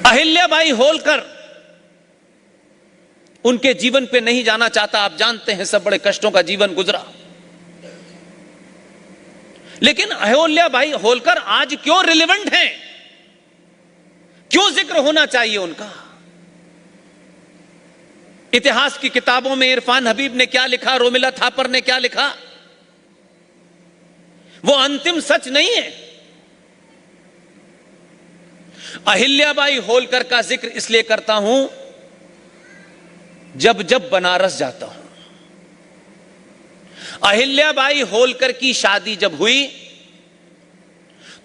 अहिल्याबाई होलकर, उनके जीवन पे नहीं जाना चाहता। आप जानते हैं सब बड़े कष्टों का जीवन गुजरा, लेकिन अहिल्याबाई होलकर आज क्यों रिलेवेंट हैं, क्यों जिक्र होना चाहिए उनका? इतिहास की किताबों में इरफान हबीब ने क्या लिखा, रोमिला थापर ने क्या लिखा, वो अंतिम सच नहीं है। अहिल्याबाई होलकर का जिक्र इसलिए करता हूं, जब जब बनारस जाता हूं। अहिल्याबाई होलकर की शादी जब हुई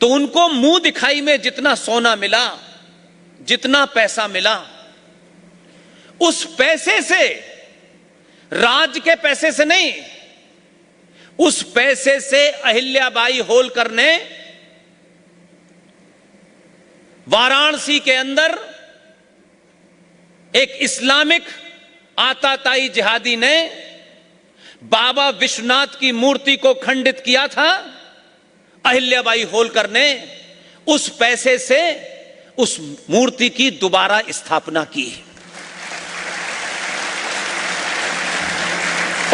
तो उनको मुंह दिखाई में जितना सोना मिला, जितना पैसा मिला, उस पैसे से, राज के पैसे से नहीं, उस पैसे से अहिल्याबाई होलकर ने वाराणसी के अंदर एक इस्लामिक आताताई जिहादी ने बाबा विश्वनाथ की मूर्ति को खंडित किया था। अहिल्याबाई होलकर ने उस पैसे से उस मूर्ति की दोबारा स्थापना की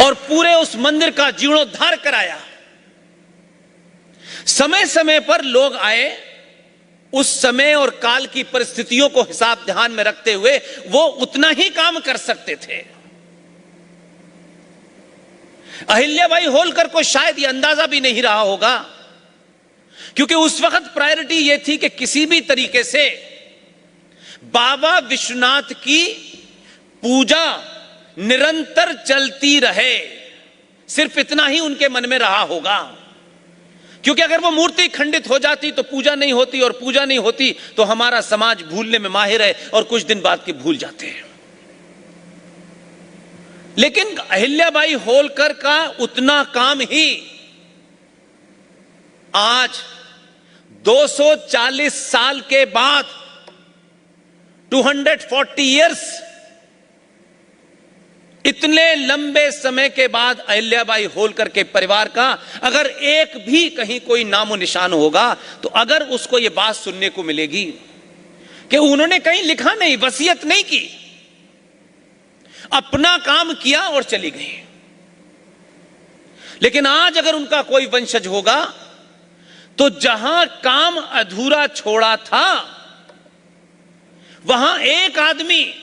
और पूरे उस मंदिर का जीर्णोद्धार कराया। समय समय पर लोग आए, उस समय और काल की परिस्थितियों को हिसाब ध्यान में रखते हुए वो उतना ही काम कर सकते थे। अहिल्याबाई होलकर को शायद यह अंदाजा भी नहीं रहा होगा, क्योंकि उस वक्त प्रायोरिटी यह थी कि किसी भी तरीके से बाबा विश्वनाथ की पूजा निरंतर चलती रहे, सिर्फ इतना ही उनके मन में रहा होगा। क्योंकि अगर वो मूर्ति खंडित हो जाती तो पूजा नहीं होती, और पूजा नहीं होती तो हमारा समाज भूलने में माहिर है और कुछ दिन बाद के भूल जाते हैं। लेकिन अहिल्याबाई होलकर का उतना काम ही आज 240 साल के बाद, 240 इयर्स, इतने लंबे समय के बाद अहिल्याबाई होलकर के परिवार का अगर एक भी कहीं कोई नामो निशान होगा, तो अगर उसको यह बात सुनने को मिलेगी कि उन्होंने कहीं लिखा नहीं, वसीयत नहीं की, अपना काम किया और चली गई। लेकिन आज अगर उनका कोई वंशज होगा तो जहां काम अधूरा छोड़ा था, वहां एक आदमी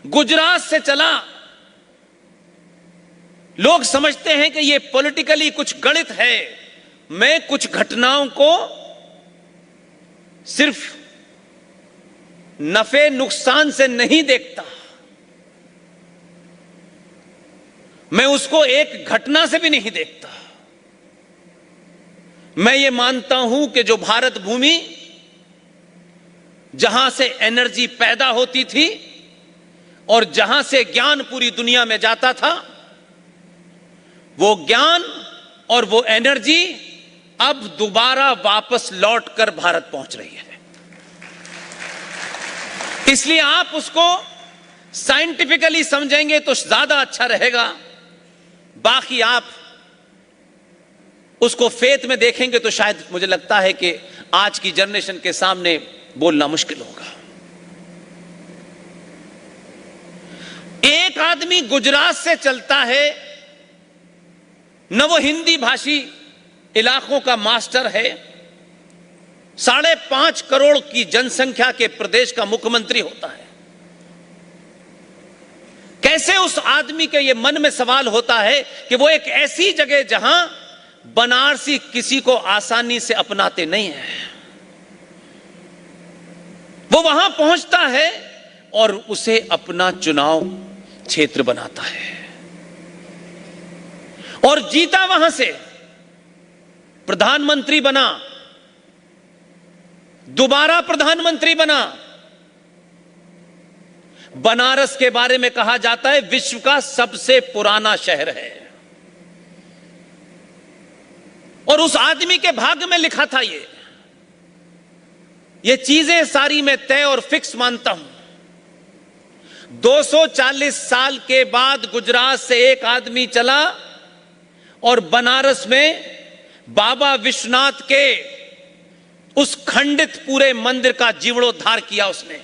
गुजरात से चला। लोग समझते हैं कि यह पॉलिटिकली कुछ गणित है। मैं कुछ घटनाओं को सिर्फ नफे नुकसान से नहीं देखता, मैं उसको एक घटना से भी नहीं देखता। मैं ये मानता हूं कि जो भारत भूमि, जहां से एनर्जी पैदा होती थी और जहां से ज्ञान पूरी दुनिया में जाता था, वो ज्ञान और वो एनर्जी अब दोबारा वापस लौटकर भारत पहुंच रही है। इसलिए आप उसको साइंटिफिकली समझेंगे तो ज्यादा अच्छा रहेगा, बाकी आप उसको फेथ में देखेंगे तो शायद मुझे लगता है कि आज की जनरेशन के सामने बोलना मुश्किल होगा। एक आदमी गुजरात से चलता है, न वो हिंदी भाषी इलाकों का मास्टर है, 5.5 करोड़ की जनसंख्या के प्रदेश का मुख्यमंत्री होता है। कैसे उस आदमी के ये मन में सवाल होता है कि वो एक ऐसी जगह जहां बनारसी किसी को आसानी से अपनाते नहीं है, वो वहां पहुंचता है और उसे अपना चुनाव क्षेत्र बनाता है और जीता, वहां से प्रधानमंत्री बना, दोबारा प्रधानमंत्री बना। बनारस के बारे में कहा जाता है विश्व का सबसे पुराना शहर है, और उस आदमी के भाग्य में लिखा था ये चीजें सारी मैं तय और फिक्स मानता हूं। 240 साल के बाद गुजरात से एक आदमी चला और बनारस में बाबा विश्वनाथ के उस खंडित पूरे मंदिर का जीर्णोद्धार किया उसने।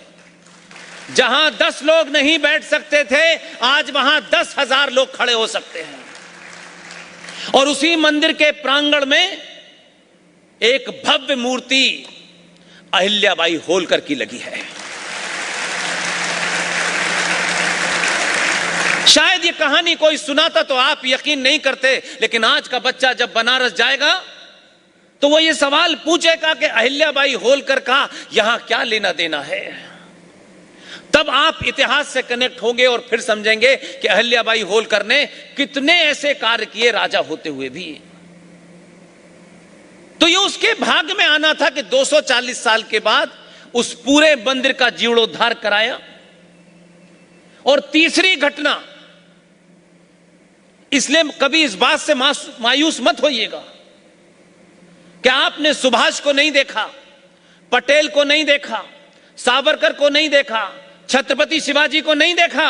जहां 10 लोग नहीं बैठ सकते थे, आज वहां 10,000 लोग खड़े हो सकते हैं। और उसी मंदिर के प्रांगण में एक भव्य मूर्ति अहिल्याबाई होलकर की लगी है। शायद ये कहानी कोई सुनाता तो आप यकीन नहीं करते, लेकिन आज का बच्चा जब बनारस जाएगा तो वो ये सवाल पूछेगा कि अहिल्याबाई होलकर का यहां क्या लेना देना है। तब आप इतिहास से कनेक्ट होंगे और फिर समझेंगे कि अहिल्याबाई होलकर ने कितने ऐसे कार्य किए राजा होते हुए भी। तो ये उसके भाग्य में आना था कि 240 साल के बाद उस पूरे मंदिर का जीर्णोद्धार कराया। और तीसरी घटना, इसलिए कभी इस बात से मायूस मत होइएगा कि आपने सुभाष को नहीं देखा, पटेल को नहीं देखा, सावरकर को नहीं देखा, छत्रपति शिवाजी को नहीं देखा।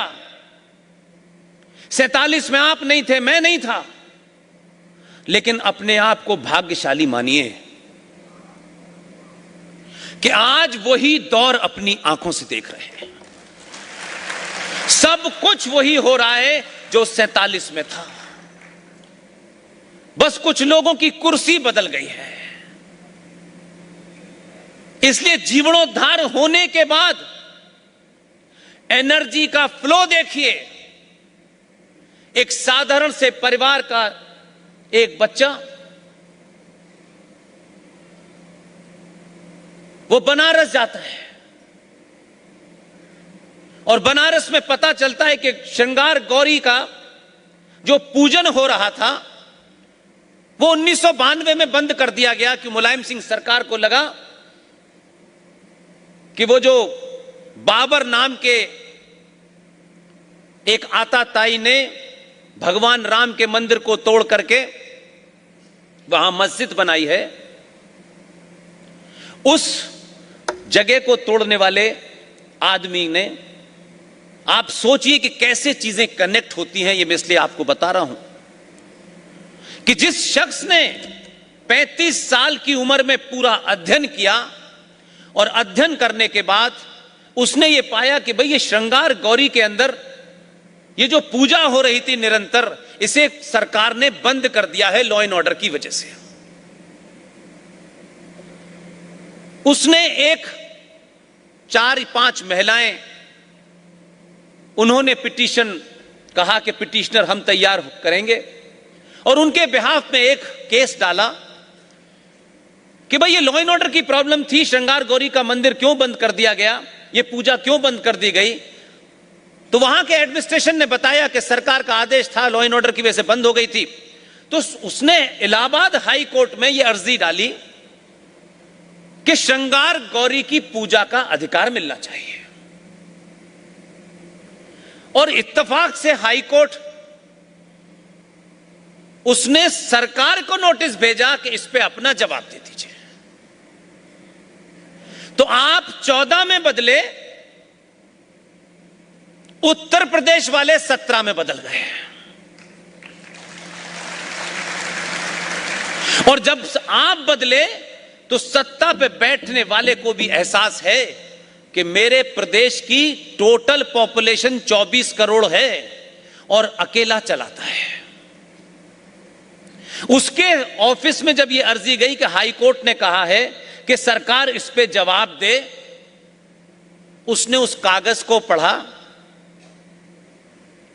47 में आप नहीं थे, मैं नहीं था, लेकिन अपने आप को भाग्यशाली मानिए कि आज वही दौर अपनी आंखों से देख रहे हैं। सब कुछ वही हो रहा है जो 47 में था, बस कुछ लोगों की कुर्सी बदल गई है। इसलिए जीर्णोद्धार होने के बाद एनर्जी का फ्लो देखिए। एक साधारण से परिवार का एक बच्चा, वो बनारस जाता है और बनारस में पता चलता है कि श्रृंगार गौरी का जो पूजन हो रहा था वो 1992 में बंद कर दिया गया कि मुलायम सिंह सरकार को लगा कि वो जो बाबर नाम के एक आताताई ने भगवान राम के मंदिर को तोड़ करके वहां मस्जिद बनाई है, उस जगह को तोड़ने वाले आदमी ने, आप सोचिए कि कैसे चीजें कनेक्ट होती हैं। ये मैं इसलिए आपको बता रहा हूं कि जिस शख्स ने 35 साल की उम्र में पूरा अध्ययन किया और अध्ययन करने के बाद उसने ये पाया कि भाई ये श्रृंगार गौरी के अंदर ये जो पूजा हो रही थी निरंतर, इसे सरकार ने बंद कर दिया है लॉ एंड ऑर्डर की वजह से। उसने एक 4-5 महिलाएं, उन्होंने पिटीशन कहा कि पिटीशनर हम तैयार करेंगे और उनके बिहाफ में एक केस डाला कि भाई ये लॉ एंड ऑर्डर की प्रॉब्लम थी, श्रृंगार गौरी का मंदिर क्यों बंद कर दिया गया, ये पूजा क्यों बंद कर दी गई। तो वहां के एडमिनिस्ट्रेशन ने बताया कि सरकार का आदेश था, लॉ एंड ऑर्डर की वजह से बंद हो गई थी। तो उसने इलाहाबाद हाई कोर्ट में यह अर्जी डाली कि श्रृंगार गौरी की पूजा का अधिकार मिलना चाहिए। और इत्तेफाक से हाई कोर्ट, उसने सरकार को नोटिस भेजा कि इस पे अपना जवाब दे दीजिए। तो आप 14 में बदले, उत्तर प्रदेश वाले 17 में बदल गए। और जब आप बदले तो सत्ता पे बैठने वाले को भी एहसास है कि मेरे प्रदेश की टोटल पॉपुलेशन 24 करोड़ है और अकेला चलाता है। उसके ऑफिस में जब यह अर्जी गई कि हाई कोर्ट ने कहा है कि सरकार इस पे जवाब दे, उसने उस कागज को पढ़ा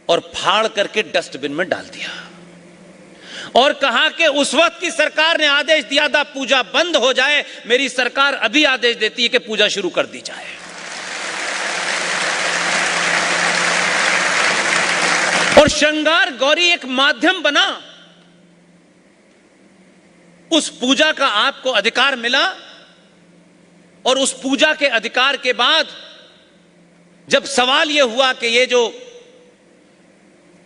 और फाड़ करके डस्टबिन में डाल दिया और कहा कि उस वक्त की सरकार ने आदेश दिया था पूजा बंद हो जाए, मेरी सरकार अभी आदेश देती है कि पूजा शुरू कर दी जाए। और श्रृंगार गौरी एक माध्यम बना, उस पूजा का आपको अधिकार मिला। और उस पूजा के अधिकार के बाद जब सवाल यह हुआ कि ये जो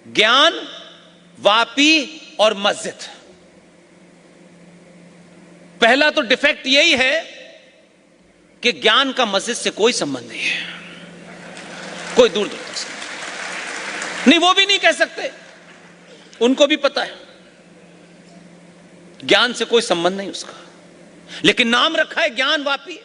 ज्ञान, वापी और मस्जिद, पहला तो डिफेक्ट यही है कि ज्ञान का मस्जिद से कोई संबंध नहीं है, कोई दूर दूर तक नहीं, वो भी नहीं कह सकते, उनको भी पता है ज्ञान से कोई संबंध नहीं उसका। लेकिन नाम रखा है ज्ञान वापी।